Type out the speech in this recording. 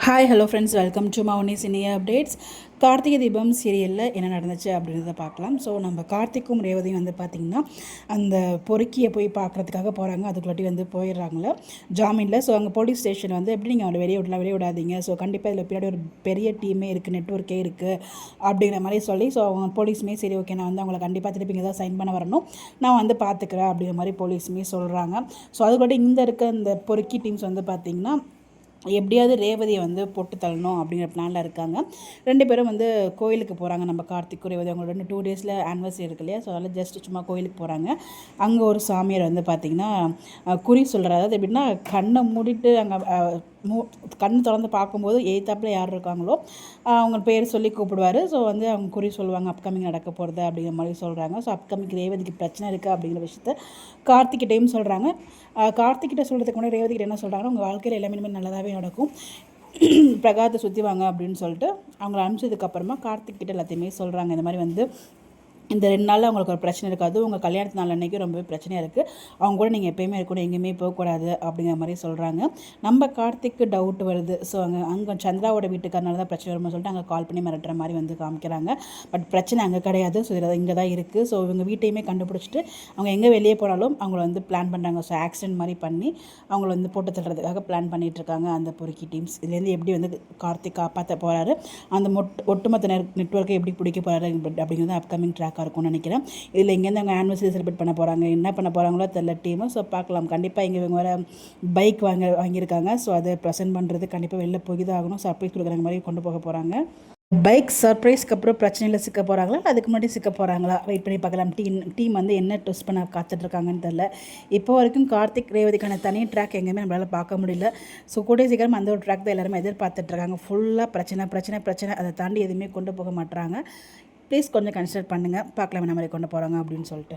Hi hello friends, welcome to Mouni cine updates. Karthigai Deepam சீரியலில் என்ன நடந்துச்சு அப்படின்றத பார்க்கலாம். ஸோ நம்ம கார்த்திக்கும் ரேவதியும் வந்து பார்த்திங்கன்னா அந்த பொறுக்கியை போய் பார்க்குறதுக்காக போகிறாங்க. அதுக்குள்ளாட்டி வந்து போயிடுறாங்கள ஜாமீனில். ஸோ அங்கே போலீஸ் ஸ்டேஷன் வந்து எப்படி நீங்கள் அவளை வெளியே விடாதீங்க, ஸோ கண்டிப்பாக இதில் பின்னாடி ஒரு பெரிய டீமே இருக்குது, நெட்ஒர்க்கே இருக்குது அப்படிங்கிற மாதிரி சொல்லி, ஸோ அவங்க போலீஸுமே சரி ஓகே நான் வந்து அவங்களை கண்டிப்பாக திருப்பி இங்கே தான் சைன் பண்ண வரணும், நான் வந்து பார்த்துக்கிறேன் அப்படிங்கிற மாதிரி போலீஸுமே சொல்கிறாங்க. ஸோ அதுக்குள்ளாட்டி இந்த பொறுக்கி டீம்ஸ் வந்து பார்த்திங்கன்னா எப்படியாவது ரேவதியை வந்து போட்டு தள்ளணும் அப்படிங்கிற பிளானில் இருக்காங்க. 2 பேரும் வந்து கோயிலுக்கு போகிறாங்க. நம்ம கார்த்திக் ரேவதி அவங்களோட 2 டேஸில் ஆனிவர்சரி இருக்கு இல்லையா, ஸோ அதனால் ஜஸ்ட் சும்மா கோயிலுக்கு போகிறாங்க. அங்கே ஒரு சாமியார் வந்து பார்த்திங்கன்னா குறி சொல்கிறார். அதாவது எப்படின்னா கண்ணை மூடிட்டு அங்கே கண் திறந்து பார்க்கும்போது எய்த்தாப்பில் யார் இருக்காங்களோ அவங்க பேர் சொல்லி கூப்பிடுவார். ஸோ வந்து அவங்க குறி சொல்லுவாங்க அப்கமிங் நடக்க போகிறது அப்படிங்கிற மாதிரி சொல்கிறாங்க. ஸோ அப்கமிங் ரேவதிக்கு பிரச்சனை இருக்குது அப்படிங்கிற விஷயத்த கார்த்திக்கிட்டையும் சொல்கிறாங்க. கார்த்திக்கிட்ட சொல்கிறதுக்கு முன்னாடி ரேவதிக்கிட்ட என்ன சொல்கிறாங்கன்னா, உங்கள் வாழ்க்கையில் எல்லாமே நல்லதாகவே நடக்கும், பிரகாரத்தை சுற்றி வாங்க அப்படின்னு சொல்லிட்டு அவங்கள அனுப்பிச்சதுக்கப்புறமா கார்த்திக்கிட்ட எல்லாத்தையுமே சொல்கிறாங்க. இந்த மாதிரி வந்து இந்த 2 நாளில் அவங்களுக்கு ஒரு பிரச்சனை இருக்காது, உங்கள் கல்யாணத்து நாள் அன்றைக்கி ரொம்பவே பிரச்சனையாக இருக்குது, அவங்க கூட நீங்கள் எப்போயுமே இருக்கணும், எங்கேயுமே போகக்கூடாது அப்படிங்கிற மாதிரி சொல்கிறாங்க. நம்ம கார்த்திக்கு டவுட் வருது. ஸோ அங்கே சந்திராவோட வீட்டுக்காரனால தான் பிரச்சனை வரும்னு சொல்லிட்டு அங்கே கால் பண்ணி மிரட்டுற மாதிரி வந்து காமிக்கிறாங்க. பட் பிரச்சனை அங்கே கிடையாது, ஸோ இங்கே தான் இருக்குது. ஸோ இவங்க வீட்டையுமே கண்டுபிடிச்சிட்டு அவங்க எங்கே வெளியே போனாலும் அவங்கள வந்து பிளான் பண்ணுறாங்க. ஸோ ஆக்சிடென்ட் மாதிரி பண்ணி அவங்கள வந்து போட்டு தள்ளுறதுக்காக பிளான் பண்ணிகிட்ருக்காங்க அந்த பொறுக்கி டீம்ஸ். இதுலேருந்து எப்படி வந்து கார்த்திக் காப்பாற்ற போகிறாரு, அந்த ஒட்டுமொத்த நெட்வொர்க்கை எப்படி பிடிக்க போகிறாரு அப்படிங்கிறது அப்கமிங் ட்ராக் இருக்கும்னு நினைக்கிறேன். இதில் இங்கேருந்து அவங்க ஆனிவர்சரி செலிப்ரேட் பண்ண போகிறாங்க, என்ன பண்ண போகிறாங்களோ தெரியல டீமு. ஸோ பார்க்கலாம். கண்டிப்பாக இங்கே இவங்க வேறு பைக் வாங்கியிருக்காங்க. ஸோ அதை ப்ரெசென்ட் பண்ணுறது கண்டிப்பாக வெளில போய் தான் ஆகணும். சர்ப்ரைஸ் கொடுக்குற மாதிரி கொண்டு போக போகிறாங்க. பைக் சர்ப்ரைஸ்க்கு அப்புறம் பிரச்சனையில் சிக்க போகிறாங்களா, அதுக்கு முன்னாடி சிக்க போகிறாங்களா, வெயிட் பண்ணி பார்க்கலாம். டீம் வந்து என்ன ட்விஸ்ட் பண்ண காத்துட்ருக்காங்கன்னு தெரில. இப்போ வரைக்கும் கார்த்திக் ரேவதிக்கான தனி ட்ராக் எங்கேயுமே நம்மளால் பார்க்க முடியல. ஸோ கூடிய சீக்கிரம் அந்த ஒரு ட்ராக் தான் எல்லாருமே எதிர்பார்த்துட்ருக்காங்க. ஃபுல்லாக பிரச்சனை அதை தாண்டி எதுவுமே கொண்டு போக மாட்டுறாங்க. ப்ளீஸ் கொஞ்சம் கன்சிடர் பண்ணுங்கள், பார்க்கலாம் என்ன மாதிரி கொண்டு போகிறாங்க அப்படின்னு சொல்லிட்டு.